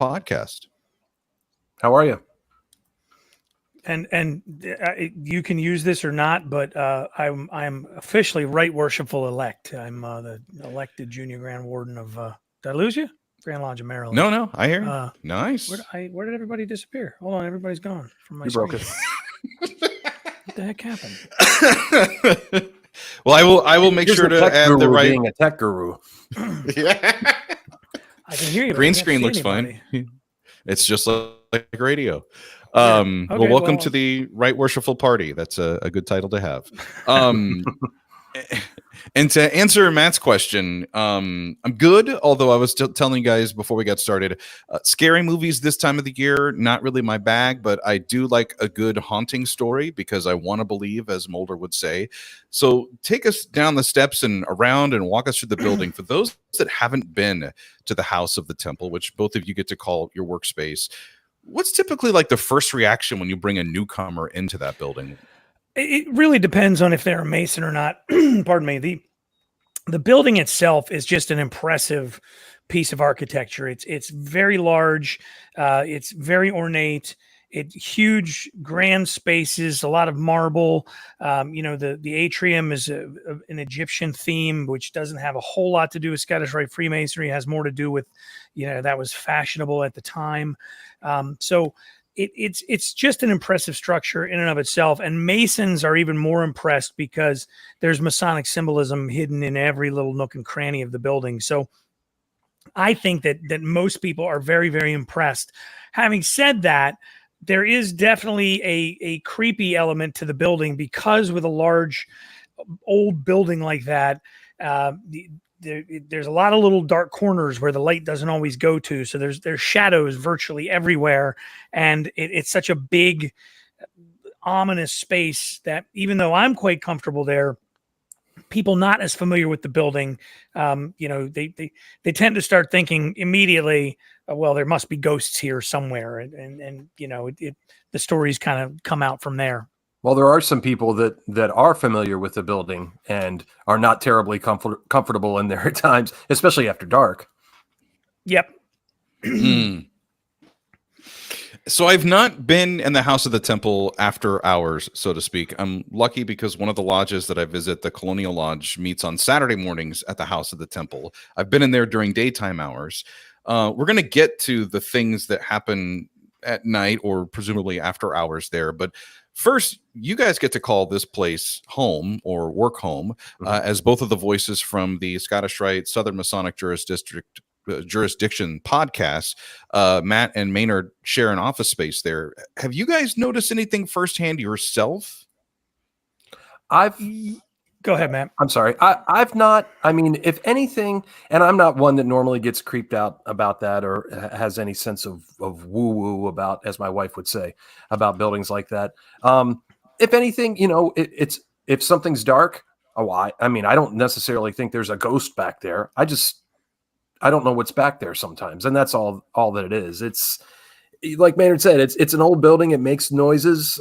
podcast. How are you? And you can use this or not, but I'm officially Right Worshipful Elect. I'm the elected Junior Grand Warden of. Did I lose you? Grand Lodge of Maryland. No, I hear you. Nice. Where did everybody disappear? Hold on, everybody's gone from my You broke it. What the heck happened? Well, I will make sure to add the right. Being a tech guru. Yeah. I can hear you. Green screen looks fine. It's just like radio. Welcome to the Right Worshipful Party. That's a good title to have. And to answer Matt's question, I'm good. Although I was telling you guys before we got started, scary movies this time of the year, not really my bag, but I do like a good haunting story because I want to believe, as Mulder would say. So take us down the steps and around and walk us through the building. For those that haven't been to the House of the Temple, which both of you get to call your workspace, what's typically like the first reaction when you bring a newcomer into that building? It really depends on if they're a Mason or not. Pardon me. The building itself is just an impressive piece of architecture. It's very large. It's very ornate. It's huge, grand spaces, a lot of marble. The atrium is an Egyptian theme, which doesn't have a whole lot to do with Scottish Rite Freemasonry. It has more to do with, that was fashionable at the time. So it's just an impressive structure in and of itself. And Masons are even more impressed because there's Masonic symbolism hidden in every little nook and cranny of the building. So I think that most people are very, very impressed. Having said that, there is definitely a creepy element to the building because with a large old building like that, there's a lot of little dark corners where the light doesn't always go to. So there's shadows virtually everywhere. And it's such a big, ominous space that even though I'm quite comfortable there, people not as familiar with the building, they tend to start thinking immediately, well, there must be ghosts here somewhere. And the stories kind of come out from there. Well, there are some people that are familiar with the building and are not terribly comfortable in there at times, especially after dark. Yep. So I've not been in the House of the Temple after hours, so to speak. I'm lucky because one of the lodges that I visit, the Colonial Lodge, meets on Saturday mornings at the House of the Temple. I've been in there during daytime hours. We're going to get to the things that happen at night or presumably after hours there, but first, you guys get to call this place home or work home, as both of the voices from the Scottish Rite Southern Masonic Jurisdiction podcast, Matt and Maynard, share an office space there. Have you guys noticed anything firsthand yourself? Go ahead, Matt. I'm sorry. I've not. I mean, if anything, and I'm not one that normally gets creeped out about that or has any sense of woo-woo about, as my wife would say, about buildings like that. If anything, it's if something's dark, I don't necessarily think there's a ghost back there. I don't know what's back there sometimes, and that's all that it is. It's like Maynard said, it's an old building. It makes noises.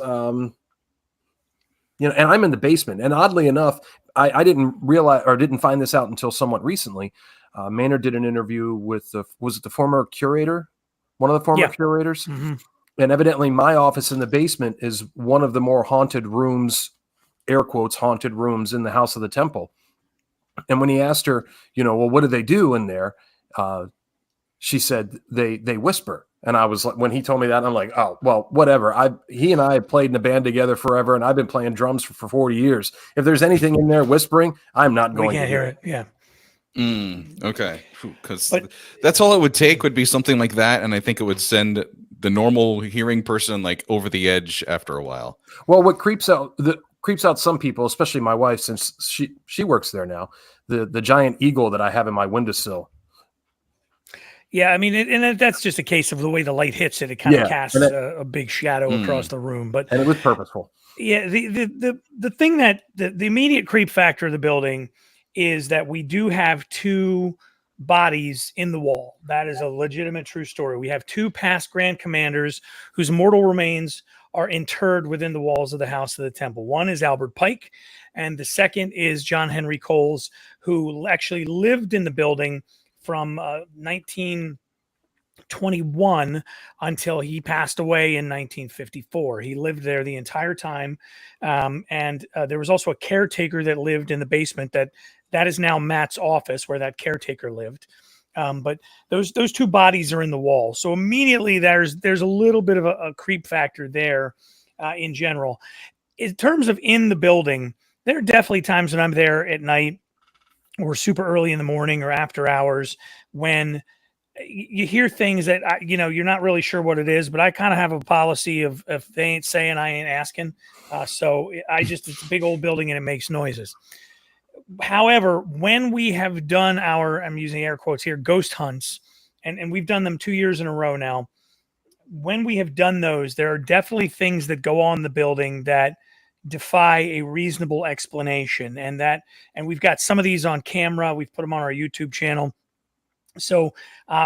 And I'm in the basement. And oddly enough, I didn't realize or didn't find this out until somewhat recently. Maynard did an interview with the former curator, one of the former curators. Mm-hmm. And evidently my office in the basement is one of the more haunted rooms, air quotes, haunted rooms in the House of the Temple. And when he asked her, well, what do they do in there? She said they whisper. And I was like, when he told me that, I'm like, oh, well, whatever. He and I have played in a band together forever, and I've been playing drums for 40 years. If there's anything in there whispering, I'm not going to hear it. Yeah. Okay. Because that's all it would take would be something like that. And I think it would send the normal hearing person like over the edge after a while. Well, what creeps out some people, especially my wife, since she works there now, the giant eagle that I have in my windowsill. Yeah, I mean, and that's just a case of the way the light hits it. It kind of casts a big shadow across the room. And it was purposeful. Yeah, the thing that the immediate creep factor of the building is that we do have two bodies in the wall. That is a legitimate true story. We have two past Grand Commanders whose mortal remains are interred within the walls of the House of the Temple. One is Albert Pike, and the second is John Henry Coles, who actually lived in the building from 19 21 until he passed away in 1954. He lived there the entire time. And there was also a caretaker that lived in the basement that is now Matt's office where that caretaker lived. But those two bodies are in the wall. So immediately there's a little bit of a creep factor there in general. In terms of in the building, there are definitely times when I'm there at night or super early in the morning or after hours when you hear things that you're not really sure what it is, but I kind of have a policy of if they ain't saying, I ain't asking. So it's a big old building and it makes noises. However, when we have done I'm using air quotes here, ghost hunts, and we've done them 2 years in a row now. When we have done those, there are definitely things that go on in the building that defy a reasonable explanation. And we've got some of these on camera. We've put them on our YouTube channel. So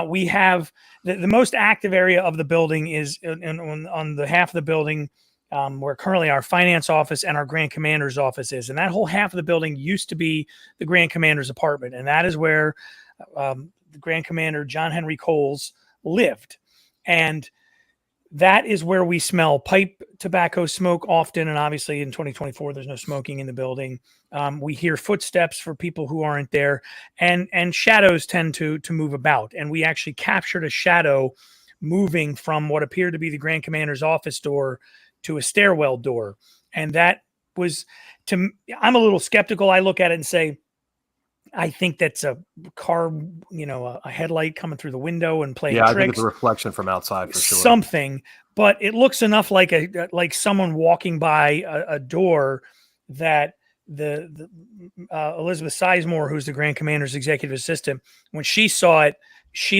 we have the most active area of the building is on the half of the building where currently our finance office and our Grand Commander's office is. And that whole half of the building used to be the Grand Commander's apartment. And that is where the Grand Commander, John Henry Coles, lived. And that is where we smell pipe tobacco smoke often. And obviously in 2024, there's no smoking in the building. We hear footsteps for people who aren't there, and shadows tend to move about. And we actually captured a shadow moving from what appeared to be the Grand Commander's office door to a stairwell door. And that was, I'm a little skeptical. I look at it and say, I think that's a car, a headlight coming through the window and playing tricks. I think it's a reflection from outside for sure. Something, but it looks enough like someone walking by a door that the Elizabeth Sizemore, who's the Grand Commander's executive assistant, when she saw it, she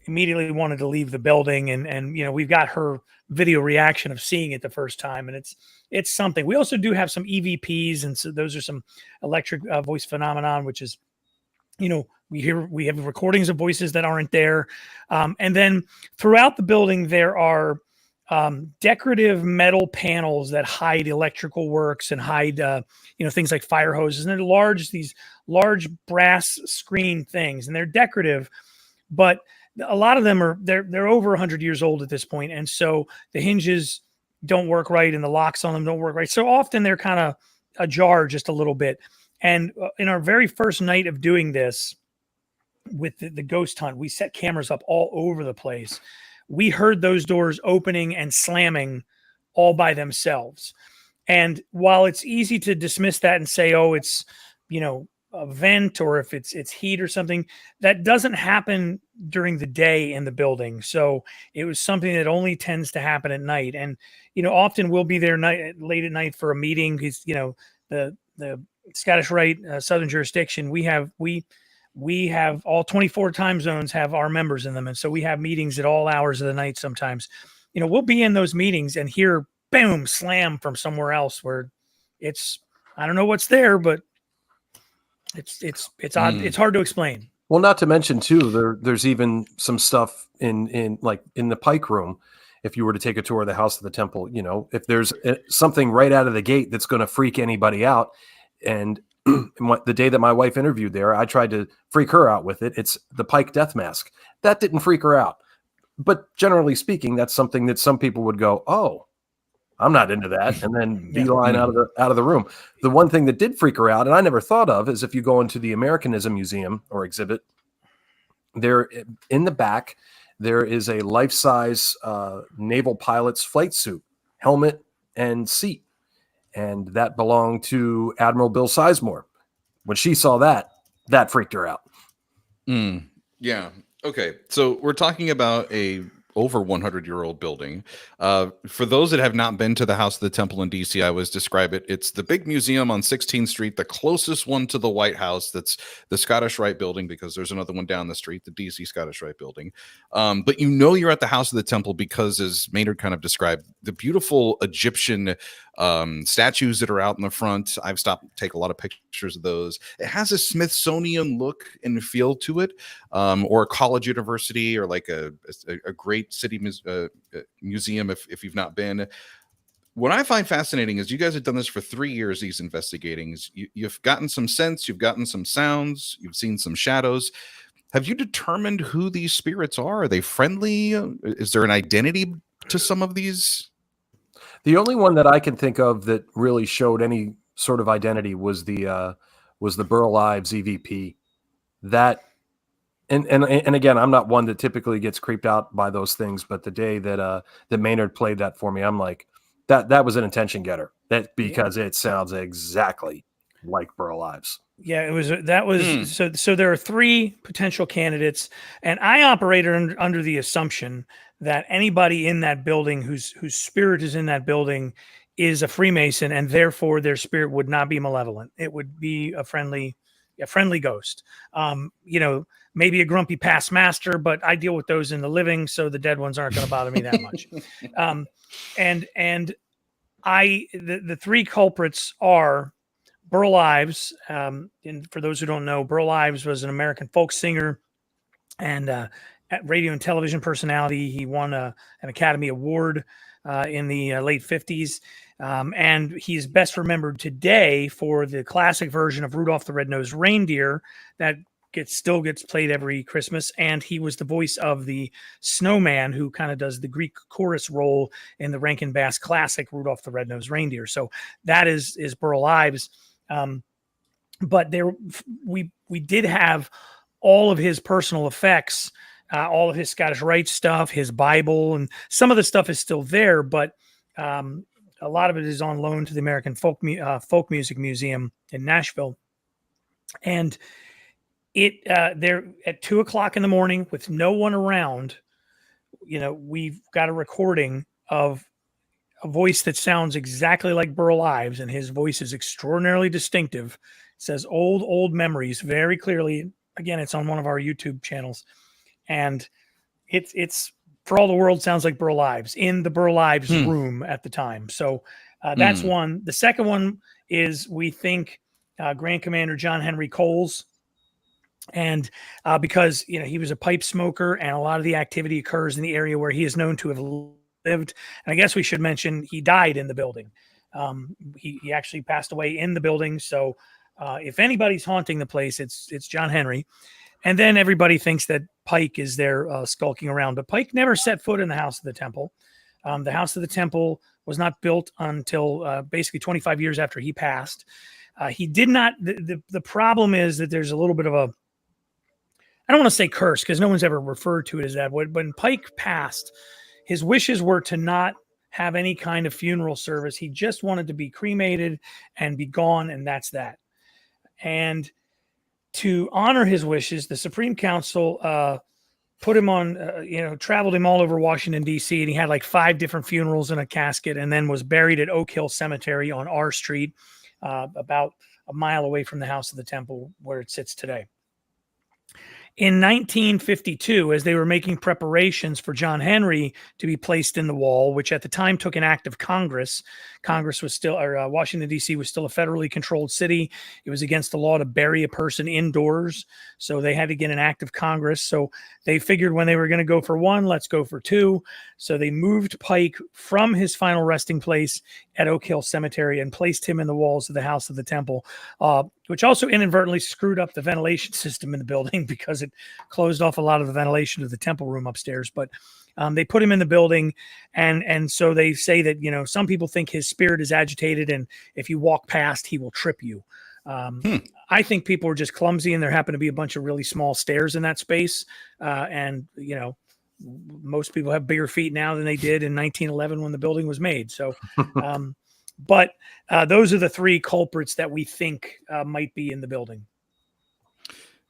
immediately wanted to leave the building. And we've got her video reaction of seeing it the first time, and it's something. We also do have some EVPs, and so those are some electric voice phenomenon, which is, we have recordings of voices that aren't there. And then throughout the building, there are decorative metal panels that hide electrical works and hide, things like fire hoses. And they're these large brass screen things, and they're decorative, but a lot of them they're over 100 years old at this point. And so the hinges don't work right and the locks on them don't work right. So often they're kind of ajar just a little bit. And in our very first night of doing this with the ghost hunt, we set cameras up all over the place. We heard those doors opening and slamming all by themselves. And while it's easy to dismiss that and say, oh, it's, a vent, or if it's heat or something, that doesn't happen during the day in the building. So it was something that only tends to happen at night. And, often we'll be there late at night for a meeting. Because, the Scottish Rite Southern Jurisdiction, we have all 24 time zones have our members in them. And so we have meetings at all hours of the night. Sometimes, we'll be in those meetings and hear boom, slam from somewhere else where I don't know what's there, but it's odd. It's hard to explain. Well, not to mention too, there's even some stuff in the Pike room. If you were to take a tour of the House of the Temple, if there's something right out of the gate that's going to freak anybody out. And the day that my wife interviewed there, I tried to freak her out with it. It's the Pike death mask. That didn't freak her out. But generally speaking, that's something that some people would go, oh, I'm not into that, and then beeline out of the room. The one thing that did freak her out, and I never thought of, is if you go into the Americanism Museum or exhibit, there in the back, there is a life-size naval pilot's flight suit, helmet, and seat, and that belonged to Admiral Bill Sizemore. When she saw that freaked her out. Yeah. Okay. So we're talking about a over 100-year-old building. For those that have not been to the House of the Temple in DC, I always describe it. It's the big museum on 16th Street, the closest one to the White House. That's the Scottish Rite building, because there's another one down the street, the DC Scottish Rite building. But you're at the House of the Temple because, as Maynard kind of described, the beautiful Egyptian statues that are out in the front. I've stopped to take a lot of pictures of those. It has a Smithsonian look and feel to it, or a college university, or like a great city museum if you've not been. What I find fascinating is you guys have done this for 3 years, these investigatings. You've gotten some sense, you've gotten some sounds, you've seen some shadows. Have you determined who these spirits are they friendly? Is there an identity to some of these? The only one that I can think of that really showed any sort of identity was the Burl Ives EVP. That and again, I'm not one that typically gets creeped out by those things, but the day that that Maynard played that for me, I'm like, that was an attention getter. That because it sounds exactly like Burl Ives. Yeah, so there are three potential candidates, and I operated under the assumption that anybody in that building whose spirit is in that building is a Freemason, and therefore their spirit would not be malevolent. It would be a friendly ghost. Maybe a grumpy past master, but I deal with those in the living, so the dead ones aren't going to bother me that much. The three culprits are Burl Ives. And for those who don't know, Burl Ives was an American folk singer and radio and television personality. He won an Academy Award in the late 50s. And he's best remembered today for the classic version of Rudolph the Red-Nosed Reindeer that still gets played every Christmas. And he was the voice of the snowman who kind of does the Greek chorus role in the Rankin Bass classic Rudolph the Red-Nosed Reindeer. So that is Burl Ives. But we did have all of his personal effects, all of his Scottish Rite stuff, his Bible, and some of the stuff is still there, but a lot of it is on loan to the American Folk Music Museum in Nashville. And there at 2:00 in the morning with no one around, we've got a recording of a voice that sounds exactly like Burl Ives, and his voice is extraordinarily distinctive. It says old memories very clearly. Again, it's on one of our YouTube channels, and it's for all the world sounds like Burl Ives in the Burl Ives room at the time. So that's one. The second one is, we think, Grand Commander John Henry Coles. And because, he was a pipe smoker, and a lot of the activity occurs in the area where he is known to have lived. And I guess we should mention he died in the building. He actually passed away in the building. So if anybody's haunting the place, it's John Henry. And then everybody thinks that Pike is there skulking around, but Pike never set foot in the House of the Temple. The House of the Temple was not built until basically 25 years after he passed. He did not. The problem is that there's a little bit of a, I don't want to say curse, because no one's ever referred to it as that. When Pike passed, his wishes were to not have any kind of funeral service. He just wanted to be cremated and be gone, and that's that. And to honor his wishes, the Supreme Council put him on, traveled him all over Washington, D.C., and he had like 5 different funerals in a casket, and then was buried at Oak Hill Cemetery on R Street, about a mile away from the House of the Temple where it sits today. In 1952, as they were making preparations for John Henry to be placed in the wall, which at the time took an act of Congress, was still, or Washington, D.C. was still a federally controlled city. It was against the law to bury a person indoors. So they had to get an act of Congress. So they figured when they were going to go for 1, let's go for 2. So they moved Pike from his final resting place at Oak Hill Cemetery and placed him in the walls of the House of the Temple, which also inadvertently screwed up the ventilation system in the building because it closed off a lot of the ventilation to the temple room upstairs. But they put him in the building, and so they say that, some people think his spirit is agitated, and if you walk past, he will trip you. I think people are just clumsy, and there happen to be a bunch of really small stairs in that space. And most people have bigger feet now than they did in 1911 when the building was made. So, but those are the 3 culprits that we think might be in the building.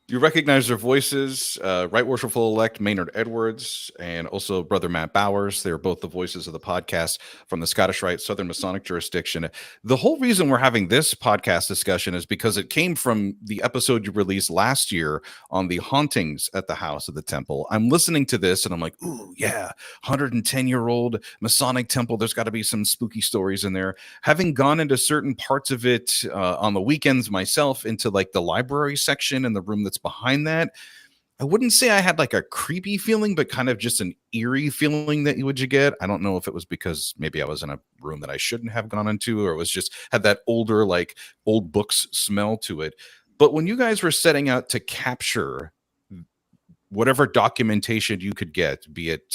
You recognize their voices, Right Worshipful Elect Maynard Edwards and also Brother Matt Bowers. They're both the voices of the podcast from the Scottish Rite Southern Masonic jurisdiction. The whole reason we're having this podcast discussion is because it came from the episode you released last year on the hauntings at the House of the Temple. I'm listening to this and I'm like, ooh, yeah, 110-year-old Masonic temple. There's got to be some spooky stories in there. Having gone into certain parts of it on the weekends myself, into like the library section and the room that's behind that, I wouldn't say I had like a creepy feeling, but kind of just an eerie feeling that you get. I don't know if it was because maybe I was in a room that I shouldn't have gone into, or it was just had that older, like old books smell to it. But when you guys were setting out to capture whatever documentation you could get, be it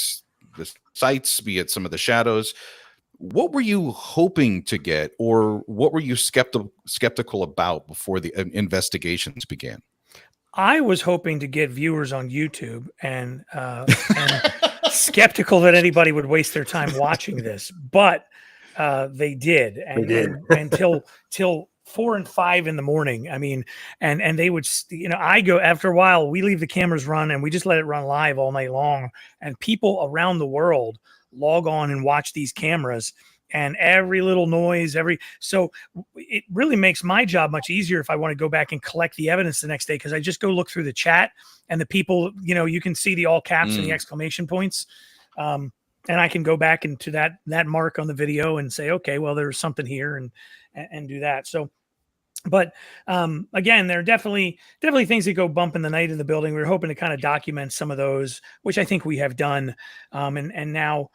the sites, be it some of the shadows. What were you hoping to get, or what were you skeptical about before the investigations began? I was hoping to get viewers on YouTube and skeptical that anybody would waste their time watching this, but they did, and until 4 and 5 in the morning. I mean, and they would, I go, after a while, we leave the cameras run and we just let it run live all night long. And people around the world log on and watch these cameras, and every little noise, so it really makes my job much easier if I want to go back and collect the evidence the next day. Cause I just go look through the chat, and the people, you can see the all caps and the exclamation points. And I can go back into that mark on the video and say, okay, well, there's something here, and do that. So, but again, there are definitely things that go bump in the night in the building. We were hoping to kind of document some of those, which I think we have done. And now,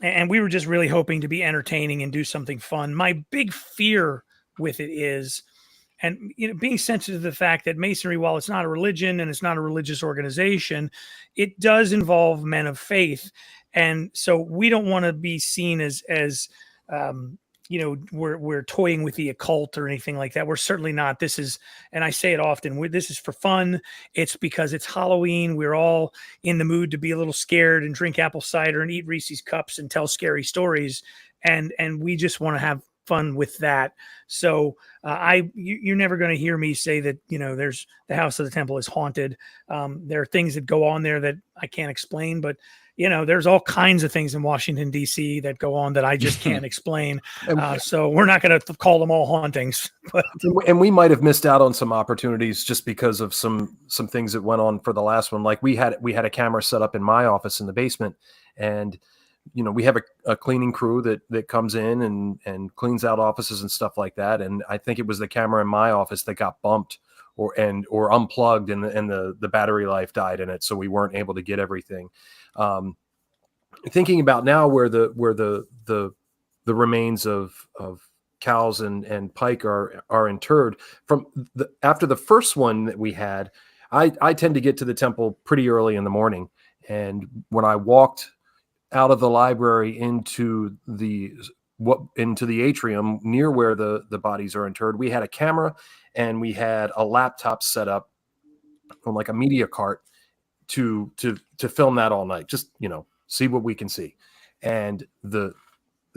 and we were just really hoping to be entertaining and do something fun. My big fear with it is, and being sensitive to the fact that Masonry, while it's not a religion and it's not a religious organization, it does involve men of faith. And so we don't want to be seen as we're toying with the occult or anything like that. We're certainly not. This is, and I say it often, this is for fun. It's because it's Halloween. We're all in the mood to be a little scared and drink apple cider and eat Reese's cups and tell scary stories. And we just want to have fun with that. So you're never going to hear me say that, there's the House of the Temple is haunted. There are things that go on there that I can't explain, but there's all kinds of things in Washington, D.C. that go on that I just can't explain. So we're not going to call them all hauntings. But. And we might have missed out on some opportunities just because of some things that went on for the last one. Like we had a camera set up in my office in the basement, and we have a cleaning crew that comes in and cleans out offices and stuff like that. And I think it was the camera in my office that got bumped or unplugged, and the battery life died in it, so we weren't able to get everything. Thinking about now where the remains of cows and pike are interred from after the first one that we had, I tend to get to the temple pretty early in the morning, and when I walked out of the library into the atrium near where the bodies are interred, we had a camera and we had a laptop set up on like a media cart to film that all night, just see what we can see. And the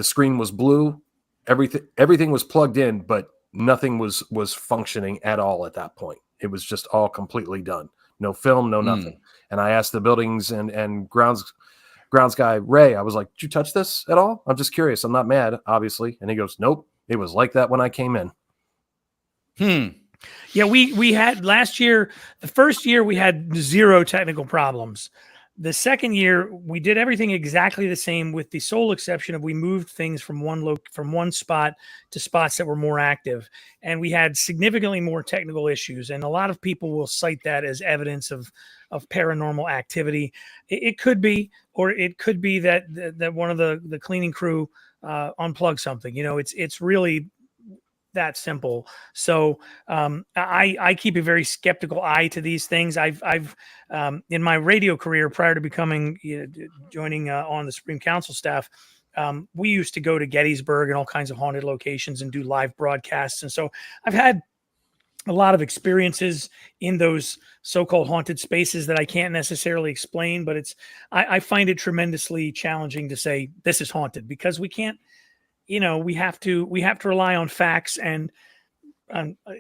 screen was blue, everything was plugged in, but nothing was functioning at all at that point. It was just all completely done, no film, no nothing. And I asked the buildings and grounds guy Ray, I was like, did you touch this at all? I'm just curious, I'm not mad, obviously. And he goes, nope, it was like that when I came in. Yeah, we had last year, the first year we had 0 technical problems. The second year we did everything exactly the same, with the sole exception of we moved things from one spot to spots that were more active, and we had significantly more technical issues. And a lot of people will cite that as evidence of paranormal activity. It could be, or it could be that one of the cleaning crew unplugged something. It's really that simple. So I keep a very skeptical eye to these things. I've in my radio career prior to becoming joining on the Supreme Council staff, we used to go to Gettysburg and all kinds of haunted locations and do live broadcasts. And so I've had a lot of experiences in those so-called haunted spaces that I can't necessarily explain, but I find it tremendously challenging to say this is haunted, because we can't. We have to rely on facts. And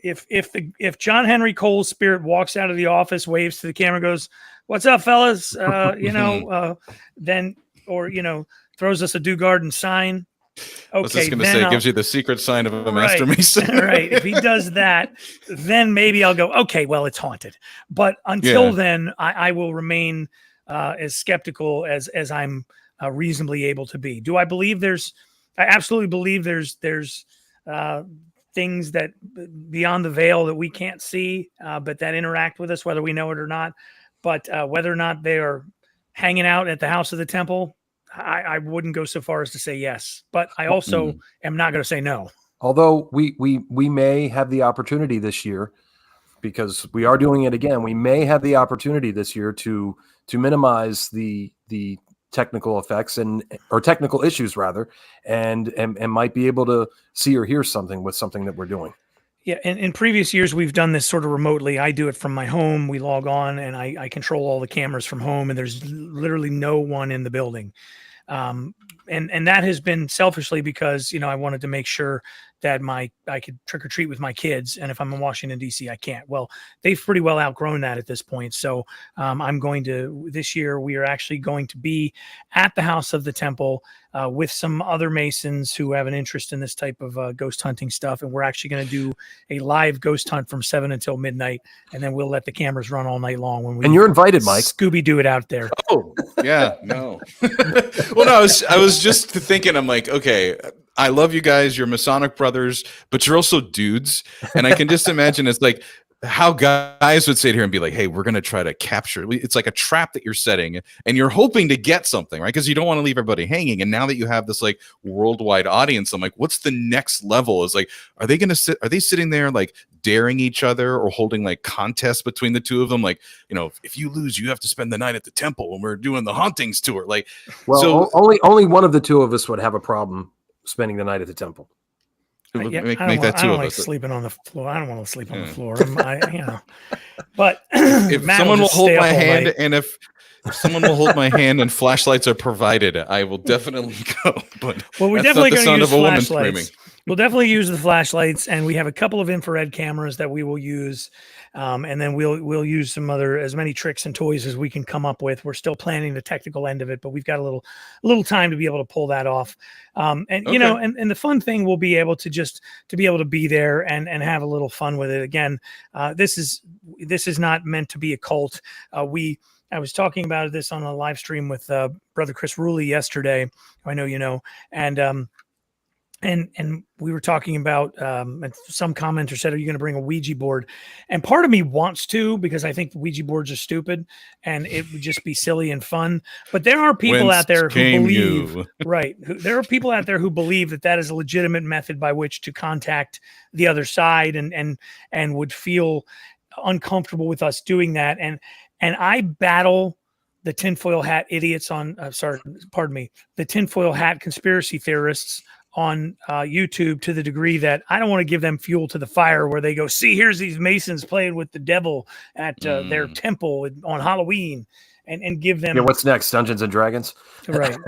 if John Henry Cole's spirit walks out of the office, waves to the camera, goes, "What's up, fellas?" Then, or throws us a Do Garden sign. Okay, I was just going to say, it gives you the secret sign of a master mason. Right. If he does that, then maybe I'll go, okay, well, it's haunted. But until then, I will remain as skeptical as I'm reasonably able to be. Do I believe I absolutely believe there's things that beyond the veil that we can't see, but that interact with us, whether we know it or not. But whether or not they are hanging out at the House of the Temple, I wouldn't go so far as to say yes. But I also am not going to say no. Although we may have the opportunity this year because we are doing it again. We may have the opportunity this year to minimize the technical effects or technical issues rather, and might be able to see or hear something with something that we're doing. Yeah, in previous years, we've done this sort of remotely. I do it from my home. We log on, and I control all the cameras from home, and there's literally no one in the building. And that has been selfishly because, I wanted to make sure that I could trick or treat with my kids. And if I'm in Washington, D.C., I can't. Well, they've pretty well outgrown that at this point. So this year, we are actually going to be at the House of the Temple with some other Masons who have an interest in this type of ghost hunting stuff. And we're actually going to do a live ghost hunt from 7 until midnight. And then we'll let the cameras run all night long. And you're invited, Mike. Scooby-Doo it out there. Oh, yeah, no. Well, no, I was just thinking, I'm like, okay, I love you guys. You're Masonic brothers, but you're also dudes. And I can just imagine it's like how guys would sit here and be like, hey, we're going to try to capture. It's like a trap that you're setting and you're hoping to get something, right? Because you don't want to leave everybody hanging. And now that you have this like worldwide audience, I'm like, what's the next level? Is like, are they sitting there like daring each other or holding like contests between the two of them? Like, if you lose, you have to spend the night at the temple when we're doing the Hauntings tour. Like, well, so only one of the two of us would have a problem spending the night at the temple. Make that two of us. Sleeping on the floor. I don't want to sleep on the floor. But if someone will hold my hand, and if someone will hold my hand and flashlights are provided, I will definitely go. But we're definitely going to use flashlights. We'll definitely use the flashlights, and we have a couple of infrared cameras that we will use. And then we'll use as many tricks and toys as we can come up with. We're still planning the technical end of it, but we've got a little time to be able to pull that off. And the fun thing will be able to be able to be there and have a little fun with it. Again, this is not meant to be a cult. I was talking about this on a live stream with Brother Chris Ruley yesterday. I know you know, and we were talking about, and some commenter said, are you going to bring a Ouija board? And part of me wants to, because I think Ouija boards are stupid and it would just be silly and fun. But there are people out there who believe, right. There are people out there who believe that is a legitimate method by which to contact the other side and would feel uncomfortable with us doing that. And I battle the tinfoil hat idiots the tinfoil hat conspiracy theorists on YouTube to the degree that I don't want to give them fuel to the fire where they go, see, here's these Masons playing with the devil at their temple on Halloween and give them. Yeah, what's next? Dungeons and Dragons? Right.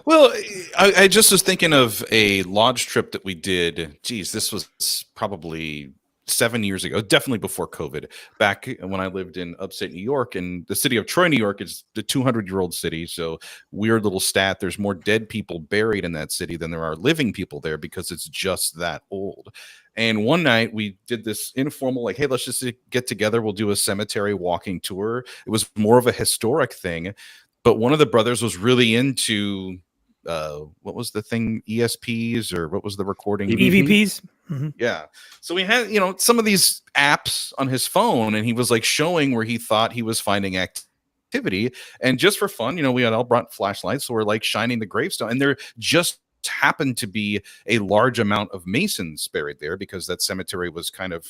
Well, I just was thinking of a lodge trip that we did. Geez, this was probably 7 years ago, definitely before COVID, back when I lived in upstate New York. And the city of Troy, New York is the 200-year-old city. So weird little stat, there's more dead people buried in that city than there are living people there because it's just that old. And one night we did this informal, like, hey, let's just get together. We'll do a cemetery walking tour. It was more of a historic thing. But one of the brothers was really into what was the thing? ESPs, or what was the recording? EVPs. Mm-hmm. Yeah. So we had, some of these apps on his phone, and he was like showing where he thought he was finding activity. And just for fun, we had all brought flashlights. So we're like shining the gravestone, and there just happened to be a large amount of Masons buried there because that cemetery was kind of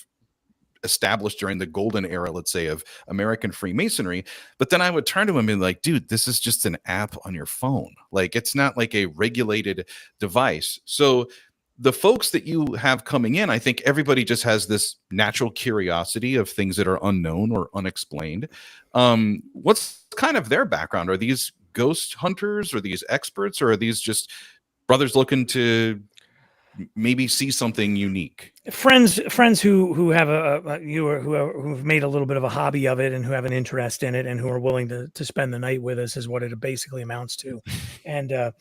established during the golden era, let's say, of American Freemasonry. But then I would turn to him and be like, dude, this is just an app on your phone. Like, it's not like a regulated device. So the folks that you have coming in, I think everybody just has this natural curiosity of things that are unknown or unexplained. What's kind of their background? Are these ghost hunters? Are these experts? Or are these just brothers looking to maybe see something unique? Friends who have who've made a little bit of a hobby of it and who have an interest in it and who are willing to spend the night with us is what it basically amounts to. And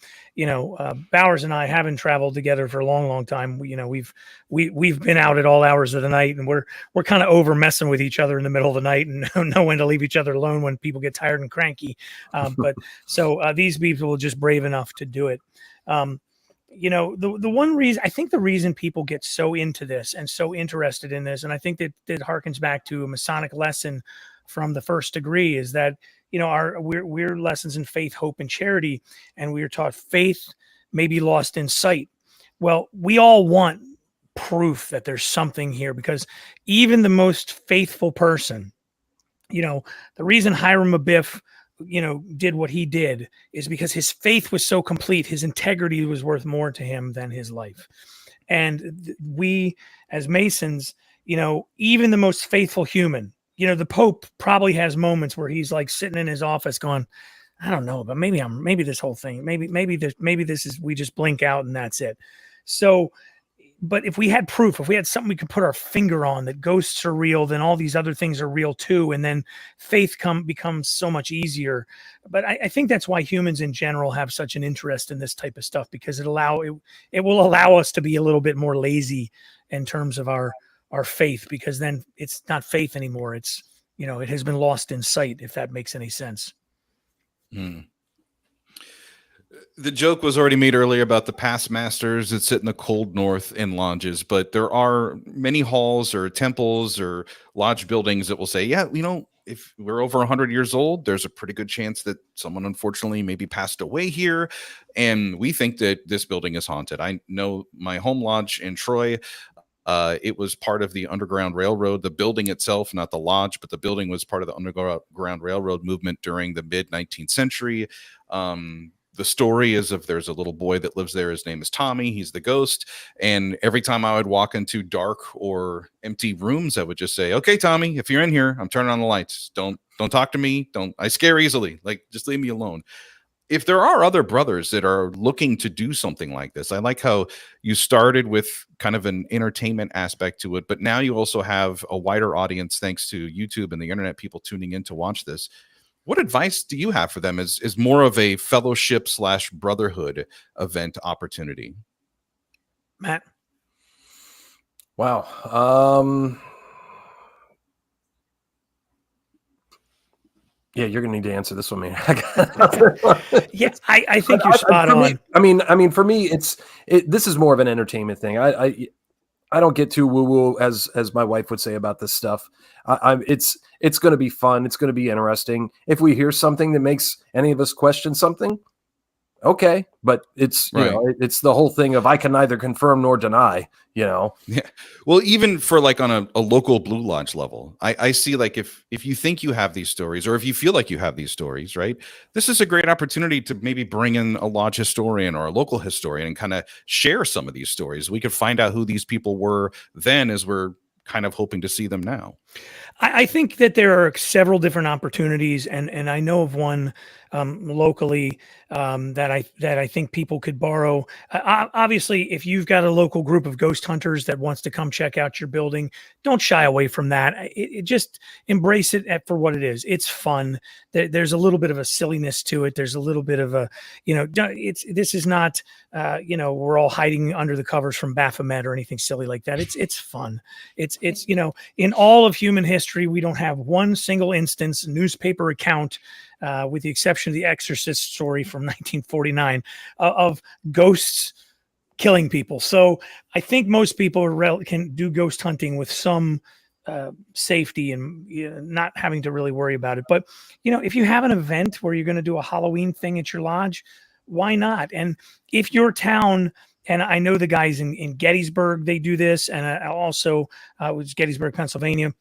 Bowers and I haven't traveled together for a long time. We've been out at all hours of the night, and we're kind of over messing with each other in the middle of the night and know when to leave each other alone when people get tired and cranky. But these people are just brave enough to do it. The one reason, I think the reason people get so into this and so interested in this, and I think that it harkens back to a Masonic lesson from the first degree, is that, we're lessons in faith, hope, and charity. And we are taught faith may be lost in sight. Well, we all want proof that there's something here, because even the most faithful person, the reason Hiram Abiff, did what he did is because his faith was so complete. His integrity was worth more to him than his life. And we as Masons, even the most faithful human, the Pope probably has moments where he's like sitting in his office going, I don't know, but maybe this whole thing, maybe this is, we just blink out and that's it. So, but if we had proof, if we had something we could put our finger on that ghosts are real, then all these other things are real too. And then faith becomes so much easier. But I think that's why humans in general have such an interest in this type of stuff, because it will allow us to be a little bit more lazy in terms of our faith, because then it's not faith anymore. It's, it has been lost in sight, if that makes any sense. Hmm. The joke was already made earlier about the past masters that sit in the cold north in lodges, but there are many halls or temples or lodge buildings that will say, yeah, if we're over 100 years old, there's a pretty good chance that someone unfortunately maybe passed away here. And we think that this building is haunted. I know my home lodge in Troy, it was part of the Underground Railroad. The building itself, not the lodge, but the building was part of the Underground Railroad movement during the mid-19th century. The story is if there's a little boy that lives there, his name is Tommy. He's the ghost. And every time I would walk into dark or empty rooms, I would just say, okay, Tommy, if you're in here, I'm turning on the lights. Don't talk to me. I scare easily. Like, just leave me alone. If there are other brothers that are looking to do something like this, I like how you started with kind of an entertainment aspect to it, but now you also have a wider audience thanks to YouTube and the internet, people tuning in to watch this. What advice do you have for them as more of a fellowship / brotherhood event opportunity? Matt? Wow. Yeah, you're gonna need to answer this one, man. Yes, I think you're spot on. For me, this is more of an entertainment thing. I don't get too woo-woo, as my wife would say, about this stuff. It's going to be fun. It's going to be interesting. If we hear something that makes any of us question something, okay. But it's right. It's the whole thing of I can neither confirm nor deny. Yeah. Well, even for like on a local Blue Lodge level, I see like if you think you have these stories, or if you feel like you have these stories, right? This is a great opportunity to maybe bring in a lodge historian or a local historian and kind of share some of these stories. We could find out who these people were then, as we're kind of hoping to see them now. I think that there are several different opportunities, and I know of one locally that I think people could borrow. Obviously, if you've got a local group of ghost hunters that wants to come check out your building, don't shy away from that. It just embrace it for what it is. It's fun. There's a little bit of a silliness to it. There's a little bit of a, this is not, we're all hiding under the covers from Baphomet or anything silly like that. It's fun. It's in all of human history, we don't have one single instance, newspaper account, with the exception of the Exorcist story from 1949, of ghosts killing people. So I think most people can do ghost hunting with some safety and not having to really worry about it. But, if you have an event where you're going to do a Halloween thing at your lodge, why not? And if your town, and I know the guys in Gettysburg, they do this, and also it was Gettysburg, Pennsylvania,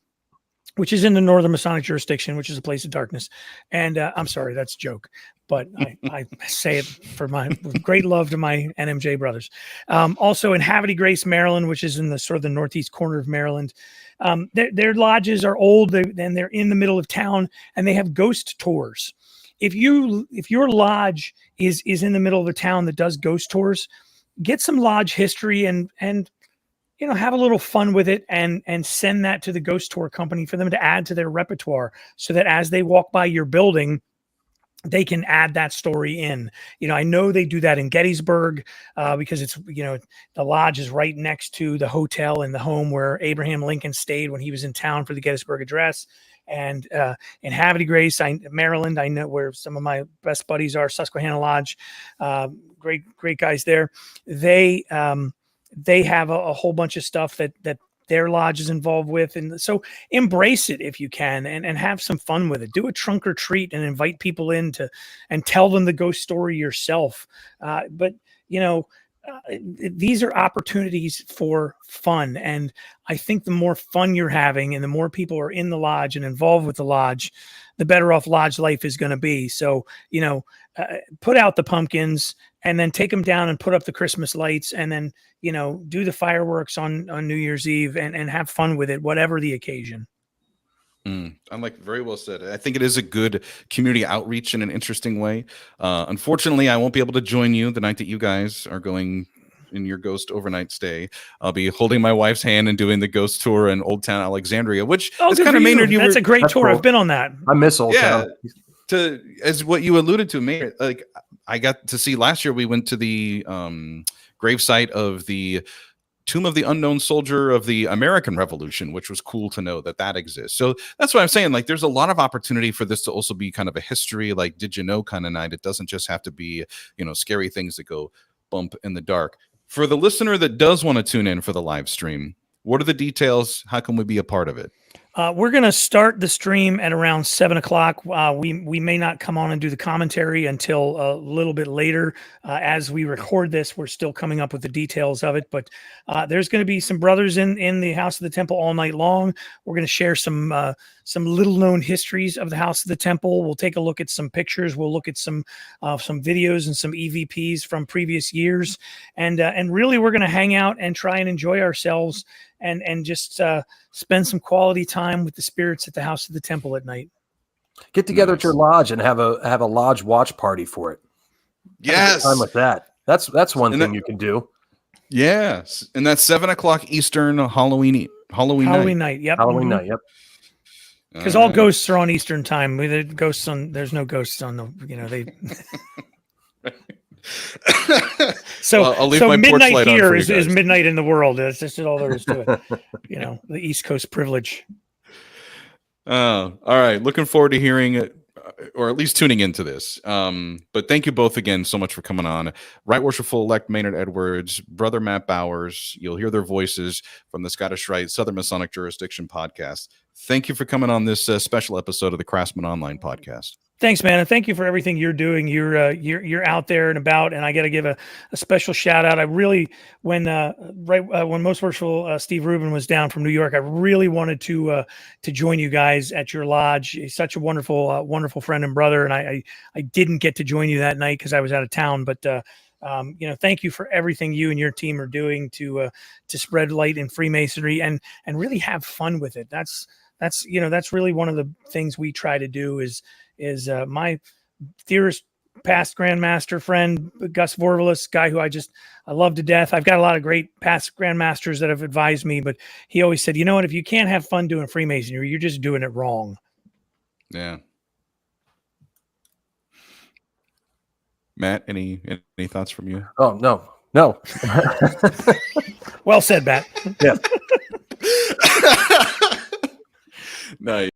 which is in the Northern Masonic jurisdiction, which is a place of darkness. And I'm sorry, that's a joke, but I say it for with great love to my NMJ brothers. Also in Havre de Grace, Maryland, which is in the sort of the northeast corner of Maryland. Their lodges are old, and they're in the middle of town, and they have ghost tours. If your lodge is in the middle of a town that does ghost tours, get some lodge history and have a little fun with it, and send that to the ghost tour company for them to add to their repertoire, so that as they walk by your building, they can add that story in. I know they do that in Gettysburg because it's, the lodge is right next to the hotel and the home where Abraham Lincoln stayed when he was in town for the Gettysburg Address. And in Havre de Grace, Maryland, I know where some of my best buddies are, Susquehanna Lodge, great guys there. They have a whole bunch of stuff that their lodge is involved with. And so embrace it if you can, and have some fun with it. Do a trunk or treat and invite people in and tell them the ghost story yourself. But these are opportunities for fun. And I think the more fun you're having and the more people are in the lodge and involved with the lodge, the better off lodge life is going to be. So, put out the pumpkins and then take them down and put up the Christmas lights and then, do the fireworks on New Year's Eve and have fun with it, whatever the occasion. I'm like, very well said. I think it is a good community outreach in an interesting way. Unfortunately, I won't be able to join you the night that you guys are going in your ghost overnight stay. I'll be holding my wife's hand and doing the ghost tour in Old Town Alexandria, which is kind of Maynard. That's a great tour. Cool. I've been on that. I miss Old Town. As what you alluded to, Maynard, like I got to see last year, we went to the gravesite of the Tomb of the Unknown Soldier of the American Revolution, which was cool to know that exists. So that's what I'm saying. Like, there's a lot of opportunity for this to also be kind of a history, like, did you know kind of night. It doesn't just have to be, scary things that go bump in the dark. For the listener that does want to tune in for the live stream, what are the details? How can we be a part of it? We're going to start the stream at around 7:00. We may not come on and do the commentary until a little bit later. As we record this, we're still coming up with the details of it, but there's going to be some brothers in the House of the Temple all night long. We're going to share some little known histories of the House of the Temple. We'll take a look at some pictures. We'll look at some videos and some EVPs from previous years. And really we're going to hang out and try and enjoy ourselves and just spend some quality time with the spirits at the House of the Temple at night. Get together at your lodge and have a lodge watch party for it. Yes. Time with that. That's one thing you can do. Yes. And that's 7:00 Eastern Halloween night. Yep. Halloween night. Yep. Because all ghosts are on Eastern time. There's no ghosts on the, they. So, I'll leave my midnight porch light here on for is midnight in the world. That's just all there is to it. The East Coast privilege. All right. Looking forward to hearing it, or at least tuning into this. But thank you both again so much for coming on. Right Worshipful-elect Maynard Edwards, Brother Matt Bowers. You'll hear their voices from the Scottish Rite Southern Masonic Jurisdiction podcast. Thank you for coming on this special episode of the Craftsmen Online podcast. Thanks, man, and thank you for everything you're doing. You're out there and about, and I got to give a special shout out. I really, when Most Worshipful Steve Rubin was down from New York, I really wanted to join you guys at your lodge. He's such a wonderful friend and brother, and I didn't get to join you that night because I was out of town. But thank you for everything you and your team are doing to spread light in Freemasonry and really have fun with it. That's really one of the things we try to do is my dearest past grandmaster friend, Gus Vorvalis, guy who I love to death. I've got a lot of great past grandmasters that have advised me, but he always said, what, if you can't have fun doing Freemasonry, you're just doing it wrong. Yeah. Matt, any thoughts from you? Oh, no. Well said, Matt. Yeah. Nice.